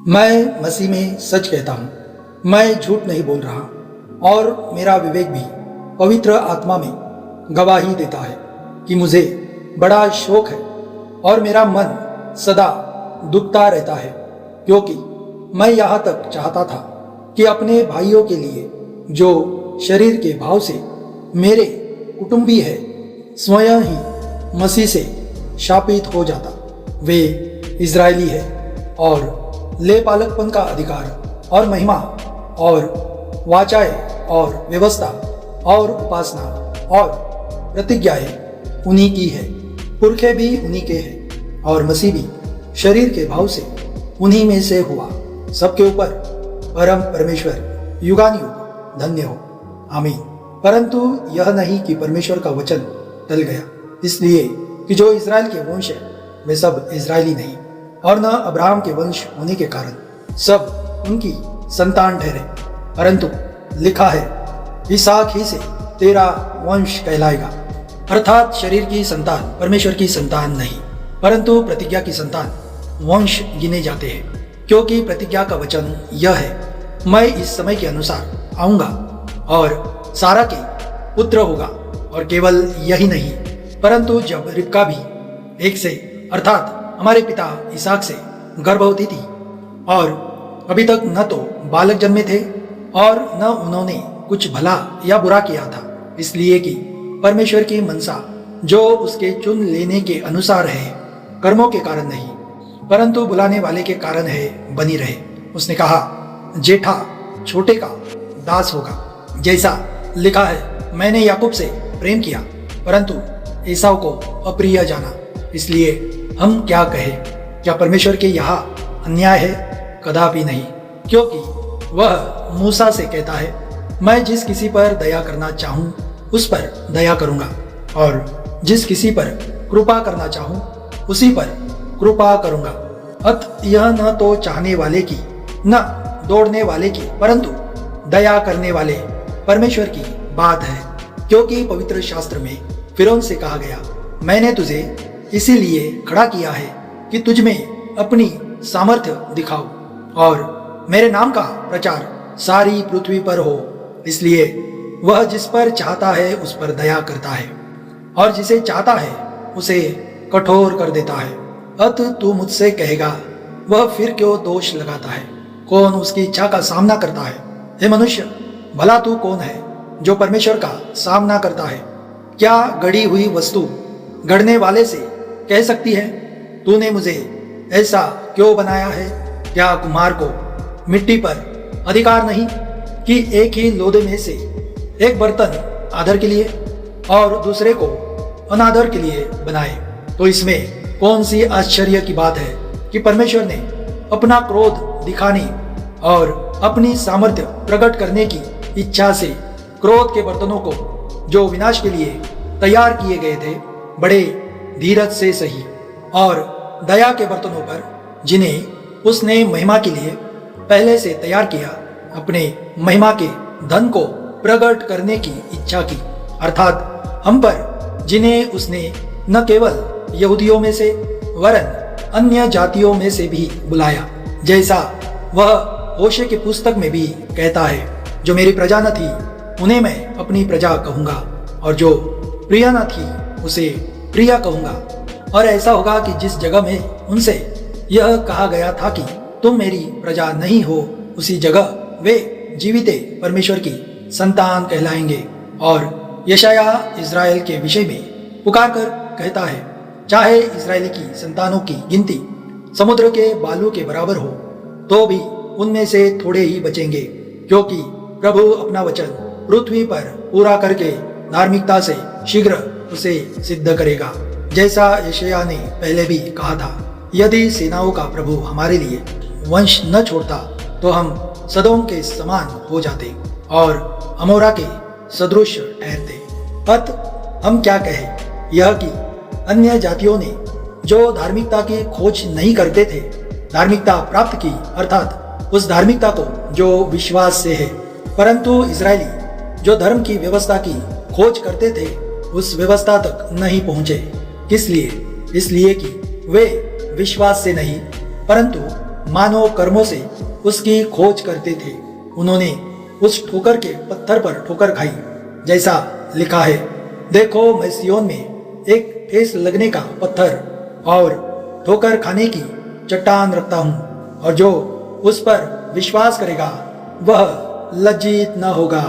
मैं मसीह में सच कहता हूँ, मैं झूठ नहीं बोल रहा और मेरा विवेक भी पवित्र आत्मा में गवाही देता है कि मुझे बड़ा शौक है और मेरा मन सदा दुखता रहता है, क्योंकि मैं यहाँ तक चाहता था कि अपने भाइयों के लिए जो शरीर के भाव से मेरे कुटुंबी है स्वयं ही मसीह से शापित हो जाता। वे इजरायली है और ले पालकपन का अधिकार और महिमा और वाचाएं और व्यवस्था और उपासना और प्रतिज्ञाएं उन्हीं की है। पुरखे भी उन्हीं के हैं और मसीह भी शरीर के भाव से उन्हीं में से हुआ। सबके ऊपर परम परमेश्वर युगानुयुग धन्य हो, आमीन। परंतु यह नहीं कि परमेश्वर का वचन टल गया, इसलिए कि जो इज़राइल के वंश है वे सब इज़राइली नहीं, और न अब्राहम के वंश होने के कारण सब उनकी संतान ठहरे, परंतु लिखा है इसहाक ही से तेरा वंश कहलाएगा। अर्थात शरीर की संतान परमेश्वर की संतान नहीं, परंतु प्रतिज्ञा की संतान वंश गिने जाते हैं, क्योंकि प्रतिज्ञा का वचन यह है, मैं इस समय के अनुसार आऊंगा और सारा के पुत्र होगा। और केवल यही नहीं, परंतु जब रिबका भी एक से अर्थात हमारे पिता इसहाक से गर्भवती थी और अभी तक न तो बालक जन्मे थे और न उन्होंने कुछ भला या बुरा किया था, इसलिए कि परमेश्वर की मनसा जो उसके चुन लेने के अनुसार है, कर्मों के कारण नहीं परंतु बुलाने वाले के कारण है, बनी रहे। उसने कहा, जेठा छोटे का दास होगा। जैसा लिखा है, मैंने याकूब से प्रेम किया परंतु एसाव को अप्रिय जाना। इसलिए हम क्या कहें? क्या परमेश्वर के यहाँ अन्याय है? कदापि नहीं, क्योंकि वह मूसा से कहता है, मैं जिस किसी पर दया करना चाहूँ उस पर दया करूँगा और जिस किसी पर कृपा करना चाहूँ उसी पर कृपा करूँगा। अत यह न तो चाहने वाले की न दौड़ने वाले की परंतु दया करने वाले परमेश्वर की बात है, क्योंकि पवित्र शास्त्र में फिरौन से कहा गया, मैंने तुझे इसीलिए खड़ा किया है कि तुझ में अपनी सामर्थ्य दिखाओ और मेरे नाम का प्रचार सारी पृथ्वी पर हो। इसलिए वह जिस पर चाहता है उस पर दया करता है और जिसे चाहता है उसे कठोर कर देता है। अत तू मुझसे कहेगा, वह फिर क्यों दोष लगाता है? कौन उसकी इच्छा का सामना करता है? हे मनुष्य, भला तू कौन है जो परमेश्वर का सामना करता है? क्या गढ़ी हुई वस्तु गढ़ने वाले से कह सकती है, तूने मुझे ऐसा क्यों बनाया है? क्या कुम्हार को मिट्टी पर अधिकार नहीं कि एक ही लोदे में से एक बर्तन आदर के लिए और दूसरे को अनादर के लिए बनाए? तो इसमें कौन सी आश्चर्य की बात है कि परमेश्वर ने अपना क्रोध दिखाने और अपनी सामर्थ्य प्रकट करने की इच्छा से क्रोध के बर्तनों को जो विनाश के लिए तैयार किए गए थे बड़े धीरज से सही, और दया के बर्तनों पर जिन्हें उसने महिमा के लिए पहले से तैयार किया, अपने महिमा के धन को प्रकट करने की इच्छा की। अर्थात हम पर जिन्हें उसने न केवल यहूदियों में से वरन अन्य जातियों में से भी बुलाया, जैसा वह होशे की पुस्तक में भी कहता है, जो मेरी प्रजा न थी उन्हें मैं अपनी प्रजा कहूँगा और जो प्रिय न थी उसे प्रिया कहूँगा। और ऐसा होगा कि जिस जगह में उनसे यह कहा गया था कि तुम मेरी प्रजा नहीं हो, उसी जगह वे जीविते परमेश्वर की संतान कहलाएंगे। और यशाया इज़राइल के विषय में पुकार कर कहता है, चाहे इज़राइली की संतानों की गिनती समुद्र के बालू के बराबर हो तो भी उनमें से थोड़े ही बचेंगे, क्योंकि प्रभु अपना वचन पृथ्वी पर पूरा करके धार्मिकता से शीघ्र उसे सिद्ध करेगा। जैसा यशायाह ने पहले भी कहा था, यदि सेनाओं का प्रभु हमारे लिए वंश न छोड़ता तो हम सदोम के समान हो जाते और अमोरा के सदृश ठहरते। अत हम क्या कहें? यह कि अन्य जातियों ने जो धार्मिकता की खोज नहीं करते थे धार्मिकता प्राप्त की, अर्थात उस धार्मिकता को जो विश्वास से है, परंतु इजरायली जो धर्म की व्यवस्था की खोज करते थे उस व्यवस्था तक नहीं पहुंचे। किस लिए? इसलिए कि वे विश्वास से नहीं परंतु मानव कर्मों से उसकी खोज करते थे। उन्होंने उस ठोकर के पत्थर पर ठोकर खाई, जैसा लिखा है, देखो मैं सियोन में एक ठेस लगने का पत्थर और ठोकर खाने की चट्टान रखता हूँ, और जो उस पर विश्वास करेगा वह लज्जित न होगा।